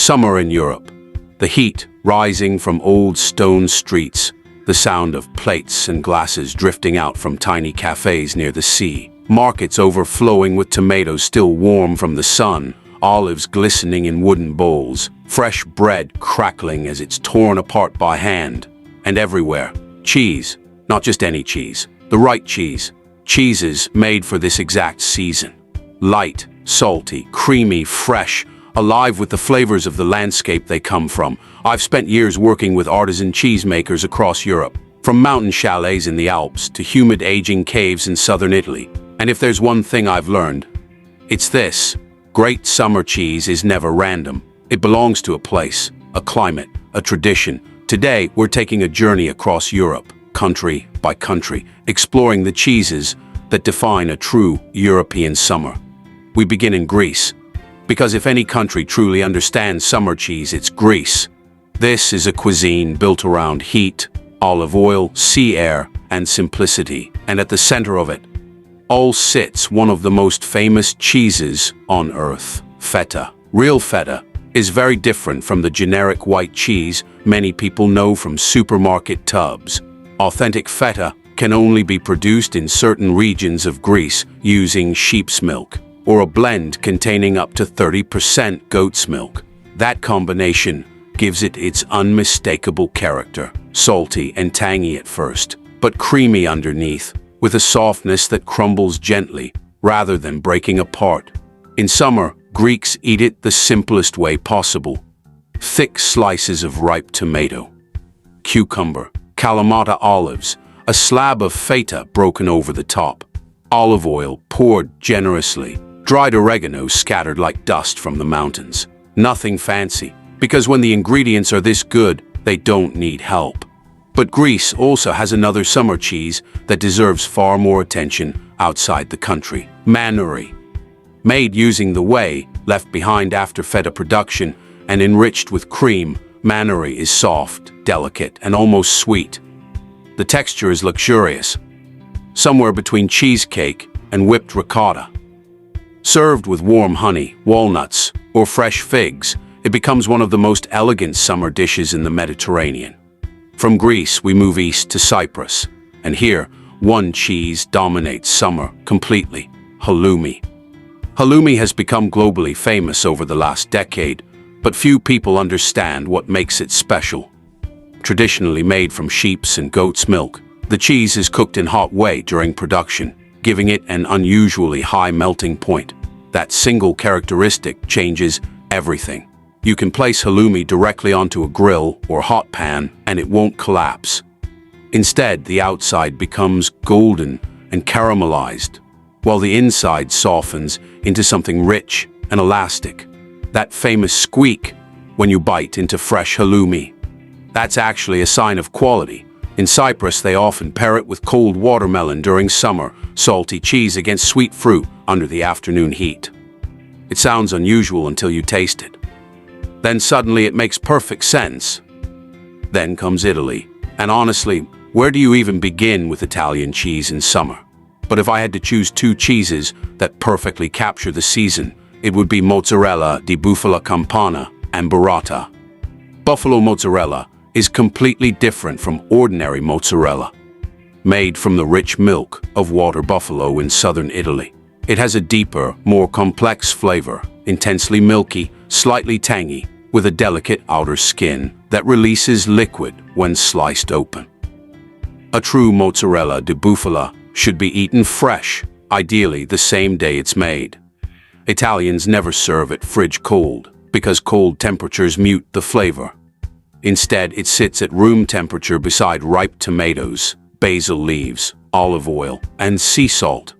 Summer in Europe. The heat rising from old stone streets, the sound of plates and glasses drifting out from tiny cafes near the sea, markets overflowing with tomatoes still warm from the sun, olives glistening in wooden bowls, fresh bread crackling as it's torn apart by hand, and everywhere, cheese, not just any cheese, the right cheese, cheeses made for this exact season. Light, salty, creamy, fresh, alive with the flavors of the landscape they come from. I've spent years working with artisan cheesemakers across Europe, from mountain chalets in the Alps to humid aging caves in southern Italy. And if there's one thing I've learned, it's this: great summer cheese is never random. It belongs to a place, a climate, a tradition. Today, we're taking a journey across Europe, country by country, exploring the cheeses that define a true European summer. We begin in Greece, because if any country truly understands summer cheese, it's Greece. This is a cuisine built around heat, olive oil, sea air, and simplicity. And at the center of it all sits one of the most famous cheeses on earth, Feta. Real Feta is very different from the generic white cheese many people know from supermarket tubs. Authentic Feta can only be produced in certain regions of Greece using sheep's milk, or a blend containing up to 30% goat's milk. That combination gives it its unmistakable character, salty and tangy at first, but creamy underneath, with a softness that crumbles gently rather than breaking apart. In summer, Greeks eat it the simplest way possible: thick slices of ripe tomato, cucumber, Kalamata olives, a slab of feta broken over the top, olive oil poured generously, dried oregano scattered like dust from the mountains. Nothing fancy, because when the ingredients are this good, they don't need help. But Greece also has another summer cheese that deserves far more attention outside the country: Manouri. Made using the whey left behind after feta production and enriched with cream, Manouri is soft, delicate, and almost sweet. The texture is luxurious, somewhere between cheesecake and whipped ricotta. Served with warm honey, walnuts, or fresh figs, it becomes one of the most elegant summer dishes in the Mediterranean. From Greece, we move east to Cyprus, and here, one cheese dominates summer completely: halloumi. Halloumi has become globally famous over the last decade, but few people understand what makes it special. Traditionally made from sheep's and goat's milk, the cheese is cooked in hot whey during production, giving it an unusually high melting point. That single characteristic changes everything. You can place halloumi directly onto a grill or hot pan and it won't collapse. Instead, the outside becomes golden and caramelized, while the inside softens into something rich and elastic. That famous squeak when you bite into fresh halloumi, that's actually a sign of quality. In Cyprus, they often pair it with cold watermelon during summer, salty cheese against sweet fruit under the afternoon heat. It sounds unusual until you taste it. Then suddenly it makes perfect sense. Then comes Italy. And honestly, where do you even begin with Italian cheese in summer? But if I had to choose two cheeses that perfectly capture the season, it would be Mozzarella di Bufala Campana and Burrata. Buffalo mozzarella is completely different from ordinary mozzarella. Made from the rich milk of water buffalo in southern Italy, it has a deeper, more complex flavor, intensely milky, slightly tangy, with a delicate outer skin that releases liquid when sliced open. A true mozzarella di Bufala should be eaten fresh, ideally the same day it's made. Italians never serve it fridge cold, because cold temperatures mute the flavor. Instead, it sits at room temperature beside ripe tomatoes, basil leaves, olive oil, and sea salt.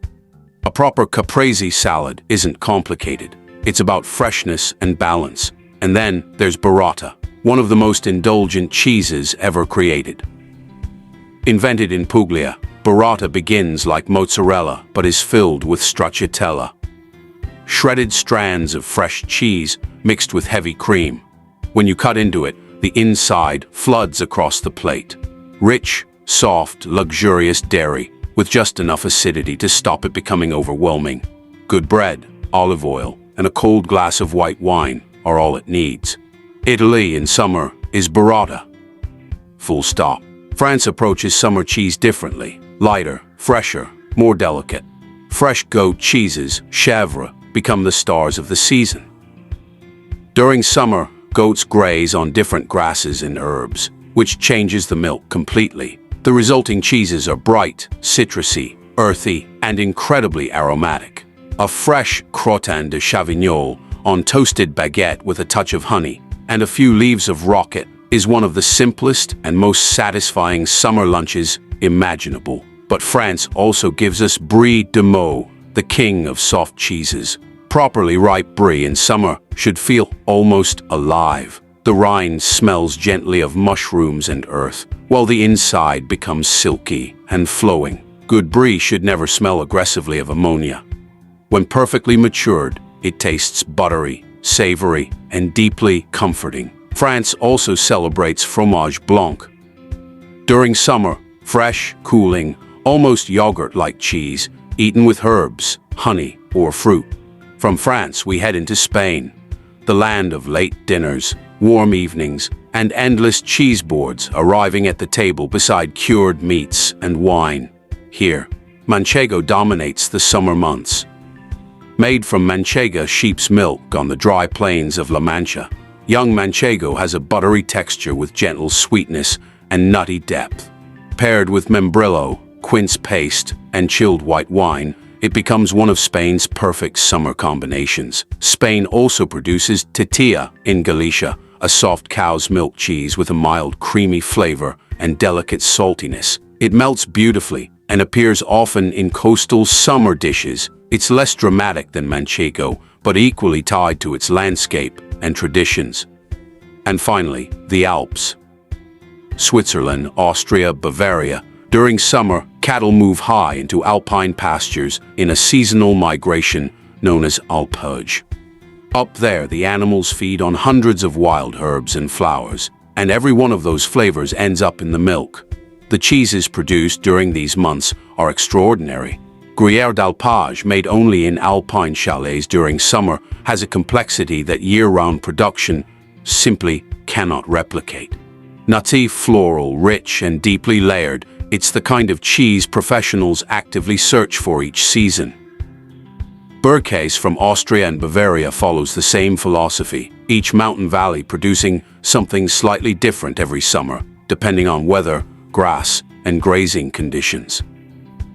A proper caprese salad isn't complicated. It's about freshness and balance. And then there's Burrata, one of the most indulgent cheeses ever created. Invented in Puglia, Burrata begins like mozzarella but is filled with stracciatella, shredded strands of fresh cheese mixed with heavy cream. When you cut into it, the inside floods across the plate. Rich, soft, luxurious dairy with just enough acidity to stop it becoming overwhelming. Good bread, olive oil, and a cold glass of white wine are all it needs. Italy in summer is burrata. Full stop. France approaches summer cheese differently. Lighter, fresher, more delicate. Fresh goat cheeses, chèvre, become the stars of the season. During summer, goats graze on different grasses and herbs, which changes the milk completely. The resulting cheeses are bright, citrusy, earthy, and incredibly aromatic. A fresh Crottin de Chavignol on toasted baguette with a touch of honey and a few leaves of rocket is one of the simplest and most satisfying summer lunches imaginable. But France also gives us Brie de Meaux, the king of soft cheeses. Properly ripe Brie in summer should feel almost alive. The rind smells gently of mushrooms and earth, while the inside becomes silky and flowing. Good Brie should never smell aggressively of ammonia. When perfectly matured, it tastes buttery, savory, and deeply comforting. France also celebrates fromage blanc. During summer, fresh, cooling, almost yogurt-like cheese, eaten with herbs, honey, or fruit. From France, we head into Spain, the land of late dinners, warm evenings, and endless cheese boards arriving at the table beside cured meats and wine. Here, Manchego dominates the summer months. Made from Manchego sheep's milk on the dry plains of La Mancha, young Manchego has a buttery texture with gentle sweetness and nutty depth. Paired with membrillo, quince paste, and chilled white wine, it becomes one of Spain's perfect summer combinations. Spain also produces Tetilla in Galicia, a soft cow's milk cheese with a mild creamy flavor and delicate saltiness. It melts beautifully and appears often in coastal summer dishes. It's less dramatic than Manchego, but equally tied to its landscape and traditions. And finally, the Alps. Switzerland, Austria, Bavaria. During summer, cattle move high into alpine pastures in a seasonal migration known as Alpage. Up there, the animals feed on hundreds of wild herbs and flowers, and every one of those flavors ends up in the milk. The cheeses produced during these months are extraordinary. Gruyère d'Alpage, made only in alpine chalets during summer, has a complexity that year-round production simply cannot replicate. Nutty, floral, rich, and deeply layered, it's the kind of cheese professionals actively search for each season. Bergkäse from Austria and Bavaria follows the same philosophy, each mountain valley producing something slightly different every summer, depending on weather, grass, and grazing conditions.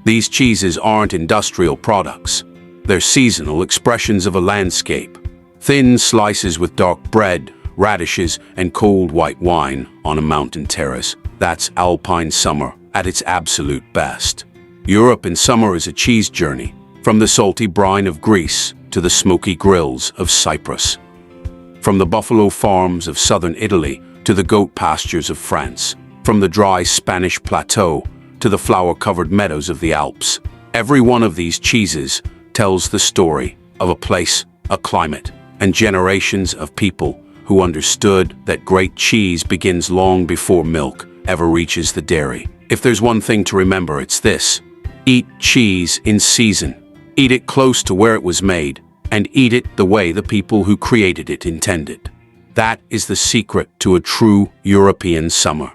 These cheeses aren't industrial products. They're seasonal expressions of a landscape. Thin slices with dark bread, radishes, and cold white wine on a mountain terrace. That's alpine summer at its absolute best. Europe in summer is a cheese journey, from the salty brine of Greece to the smoky grills of Cyprus. From the buffalo farms of southern Italy to the goat pastures of France. From the dry Spanish plateau to the flower-covered meadows of the Alps. Every one of these cheeses tells the story of a place, a climate, and generations of people who understood that great cheese begins long before milk ever reaches the dairy. If there's one thing to remember, it's this: eat cheese in season. Eat it close to where it was made, and eat it the way the people who created it intended. That is the secret to a true European summer.